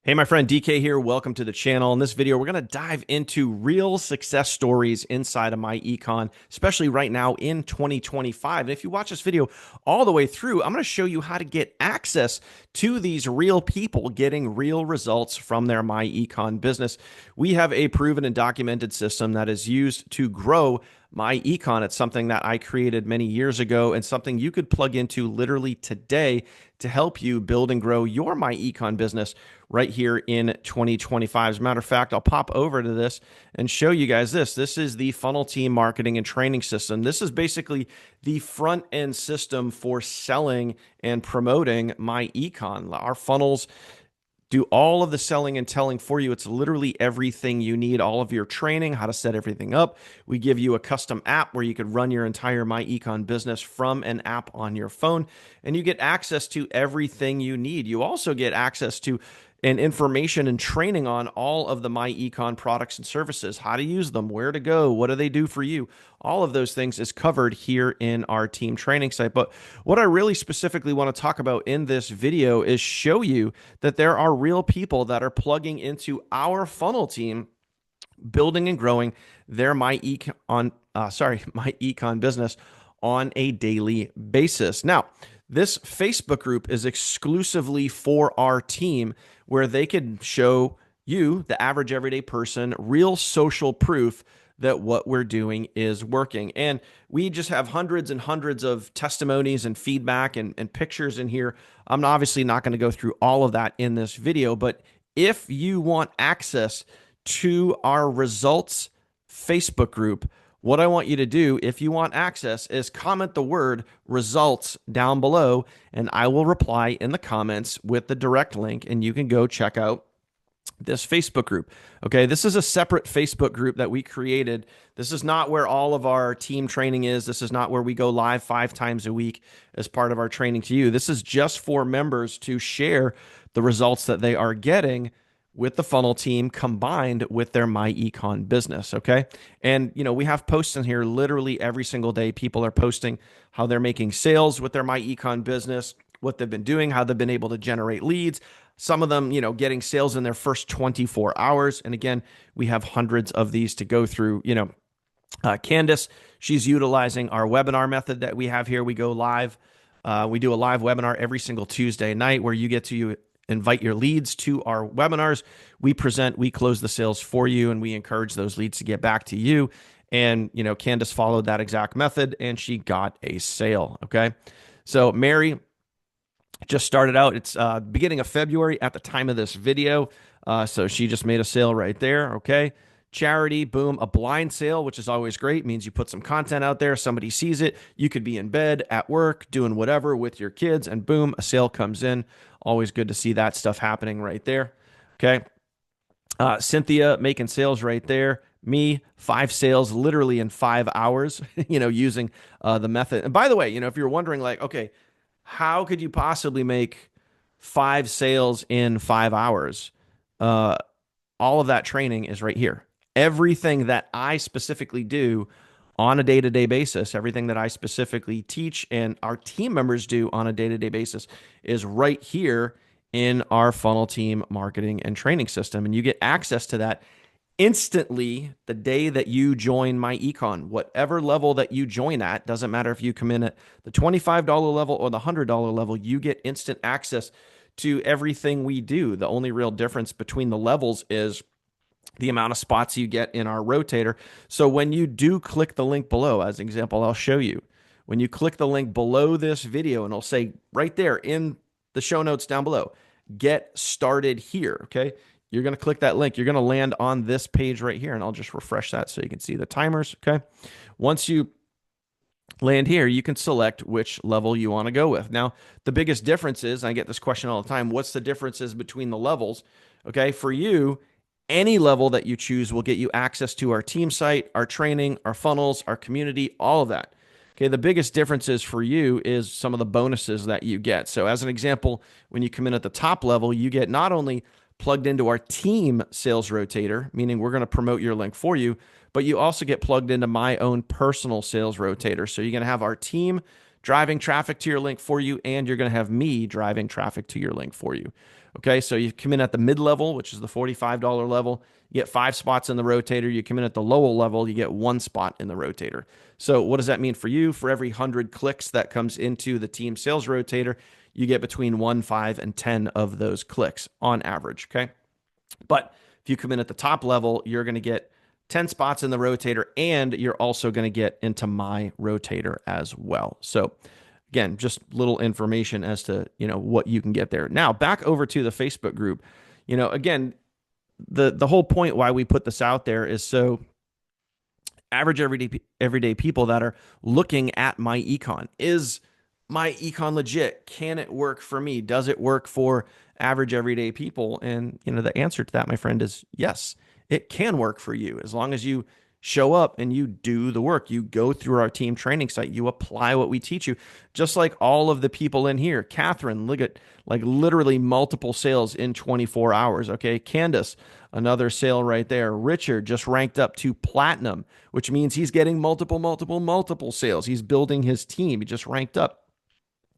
Hey, my friend DK here. Welcome to the channel. In this video, we're going to dive into real success stories inside of myEcon, especially right now in 2025. And if you watch this video all the way through, I'm going to show you how to get access to these real people getting real results from their myEcon business. We have a proven and documented system that is used to grow myEcon. It's something that I created many years ago and something you could plug into literally today to help you build and grow your myEcon business right here in 2025. As a matter of fact, I'll pop over to this and show you guys this. This is the funnel team marketing and training system. This is basically the front end system for selling and promoting myEcon. Our funnels do all of the selling and telling for you. It's literally everything you need, all of your training, how to set everything up. We give you a custom app where you could run your entire myEcon business from an app on your phone, and you get access to everything you need. You also get access to and information and training on all of the myEcon products and services, how to use them, where to go, what do they do for you. All of those things is covered here in our team training site. But what I really specifically want to talk about in this video is show you that there are real people that are plugging into our funnel team, building and growing their myEcon business on a daily basis. Now, this Facebook group is exclusively for our team where they can show you, the average everyday person, real social proof that what we're doing is working. And we just have hundreds and hundreds of testimonies and feedback and pictures in here. I'm obviously not going to go through all of that in this video, but if you want access to our results Facebook group, what I want you to do, if you want access, is comment the word results down below, and I will reply in the comments with the direct link, and you can go check out this Facebook group. Okay, this is a separate Facebook group that we created. This is not where all of our team training is. This is not where we go live 5 times a week as part of our training to you. This is just for members to share the results that they are getting with the funnel team combined with their myEcon business, okay? And, we have posts in here literally every single day. People are posting how they're making sales with their myEcon business, what they've been doing, how they've been able to generate leads. Some of them, getting sales in their first 24 hours. And again, we have hundreds of these to go through. Candace, she's utilizing our webinar method that we have here. We go live. We do a live webinar every single Tuesday night where you get to invite your leads to our webinars. We present, we close the sales for you, and we encourage those leads to get back to you. And, Candace followed that exact method and she got a sale. Okay. So Mary just started out. It's beginning of February at the time of this video. So she just made a sale right there. Okay. Charity, boom, a blind sale, which is always great. Means you put some content out there, somebody sees it. You could be in bed, at work, doing whatever with your kids, and boom, a sale comes in. Always good to see that stuff happening right there. Okay. Cynthia making sales right there. Me, 5 sales literally in 5 hours, using the method. And by the way, if you're wondering like, okay, how could you possibly make 5 sales in 5 hours? All of that training is right here. Everything that I specifically do on a day-to-day basis, everything that I specifically teach and our team members do on a day-to-day basis is right here in our funnel team marketing and training system. And you get access to that instantly the day that you join myEcon. Whatever level that you join at, doesn't matter if you come in at the $25 level or the $100 level, you get instant access to everything we do. The only real difference between the levels is the amount of spots you get in our rotator. So when you do click the link below, as an example, I'll show you. When you click the link below this video, and it'll say right there in the show notes down below, get started here, okay? You're going to click that link. You're going to land on this page right here, and I'll just refresh that so you can see the timers, okay? Once you land here, you can select which level you want to go with. Now, the biggest difference is, I get this question all the time, what's the differences between the levels? Okay, for you, any level that you choose will get you access to our team site, our training, our funnels, our community, all of that. Okay, the biggest differences for you is some of the bonuses that you get. So as an example, when you come in at the top level, you get not only plugged into our team sales rotator, meaning we're going to promote your link for you, but you also get plugged into my own personal sales rotator. So you're going to have our team driving traffic to your link for you, and you're going to have me driving traffic to your link for you. Okay, so you come in at the mid level, which is the $45 level, you get 5 spots in the rotator. You come in at the lower level, you get 1 spot in the rotator. So what does that mean for you? For every 100 clicks that comes into the team sales rotator, you get between 1, 5, and 10 of those clicks on average. Okay, but if you come in at the top level, you're going to get 10 spots in the rotator, and you're also going to get into my rotator as well. So again, just little information as to, what you can get there. Now, back over to the Facebook group. Again, the whole point why we put this out there is so average everyday people that are looking at myEcon. Is myEcon legit? Can it work for me? Does it work for average everyday people? And the answer to that, my friend, is yes. It can work for you as long as you show up and you do the work. You go through our team training site. You apply what we teach you, just like all of the people in here. Catherine, look at like literally multiple sales in 24 hours. Okay. Candace, another sale right there. Richard just ranked up to platinum, which means he's getting multiple sales. He's building his team. He just ranked up.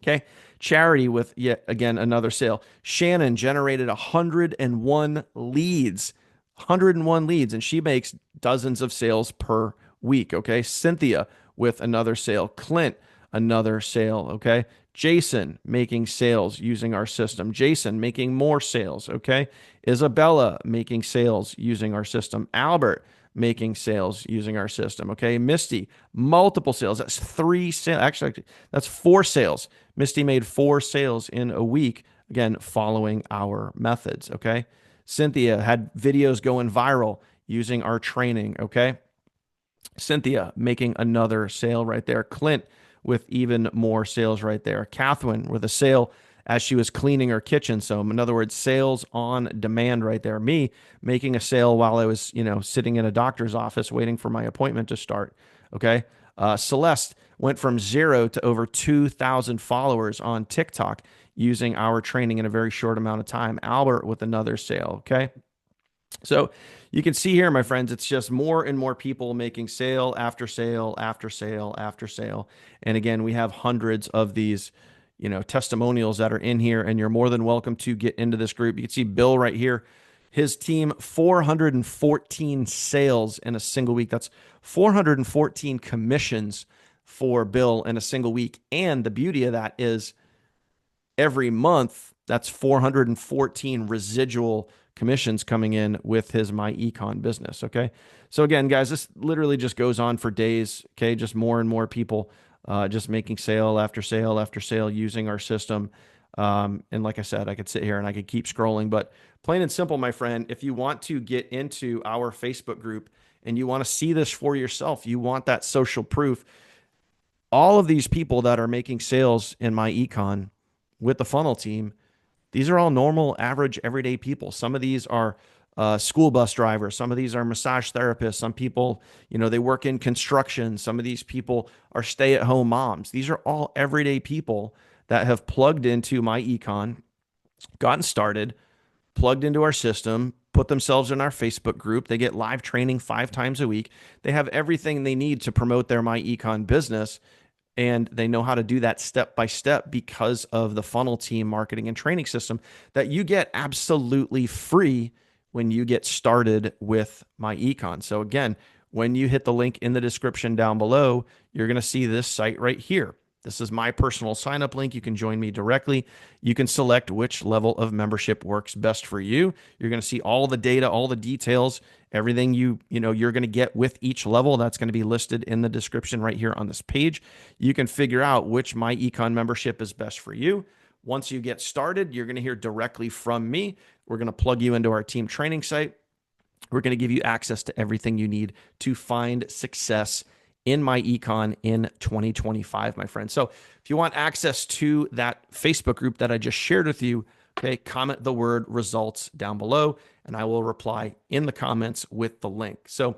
Okay. Charity with yet again another sale. Shannon generated 101 leads. 101 leads, and she makes dozens of sales per week. Okay. Cynthia with another sale. Clint, another sale. Okay. Jason making sales using our system. Jason making more sales. Okay. Isabella making sales using our system. Albert making sales using our system. Okay. Misty, multiple sales. That's 3 sales. Actually, that's 4 sales. Misty made 4 sales in a week, again, following our methods. Okay. Cynthia had videos going viral using our training. Okay. Cynthia making another sale right there. Clint with even more sales right there. Catherine with a sale as she was cleaning her kitchen. So in other words, sales on demand right there. Me making a sale while I was, sitting in a doctor's office waiting for my appointment to start. Okay. Celeste went from 0 to over 2,000 followers on TikTok using our training in a very short amount of time. Albert with another sale. Okay. So you can see here, my friends, it's just more and more people making sale after sale after sale after sale. And again, we have hundreds of these, testimonials that are in here, and you're more than welcome to get into this group. You can see Bill right here. His team, 414 sales in a single week. That's 414 commissions for Bill in a single week. And the beauty of that is every month, that's 414 residual commissions coming in with his myEcon business. Okay. So again, guys, this literally just goes on for days. Okay. Just more and more people just making sale after sale after sale using our system. And like I said, I could sit here and I could keep scrolling, but plain and simple, my friend, if you want to get into our Facebook group and you want to see this for yourself, you want that social proof, all of these people that are making sales in myEcon with the funnel team, these are all normal, average, everyday people. Some of these are school bus drivers. Some of these are massage therapists. Some people, they work in construction. Some of these people are stay-at-home moms. These are all everyday people that have plugged into myEcon, gotten started, plugged into our system, put themselves in our Facebook group. They get live training 5 times a week. They have everything they need to promote their myEcon business. And they know how to do that step by step because of the funnel team marketing and training system that you get absolutely free when you get started with myEcon. So again, when you hit the link in the description down below, you're going to see this site right here. This is my personal sign-up link. You can join me directly. You can select which level of membership works best for you. You're going to see all the data, all the details, everything you're going to get with each level. That's going to be listed in the description right here on this page. You can figure out which myEcon membership is best for you. Once you get started, you're going to hear directly from me. We're going to plug you into our team training site. We're going to give you access to everything you need to find success in myEcon in 2025, my friend. So if you want access to that Facebook group that I just shared with you, okay, comment the word results down below, and I will reply in the comments with the link. So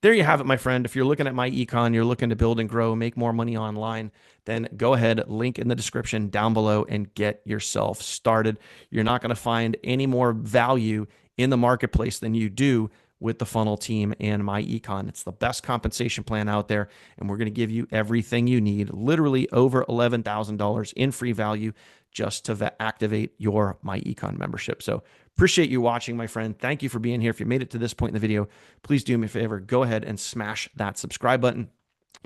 there you have it, my friend. If you're looking at myEcon, you're looking to build and grow, make more money online, then go ahead, link in the description down below and get yourself started. You're not going to find any more value in the marketplace than you do with the funnel team and myEcon. It's the best compensation plan out there, and we're going to give you everything you need, literally over $11,000 in free value just to activate your myEcon membership. So appreciate you watching, my friend. Thank you for being here. If you made it to this point in the video, please do me a favor, go ahead and smash that subscribe button.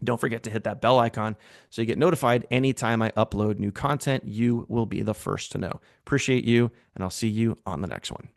Don't forget to hit that bell icon so you get notified anytime I upload new content. You will be the first to know. Appreciate you, and I'll see you on the next one.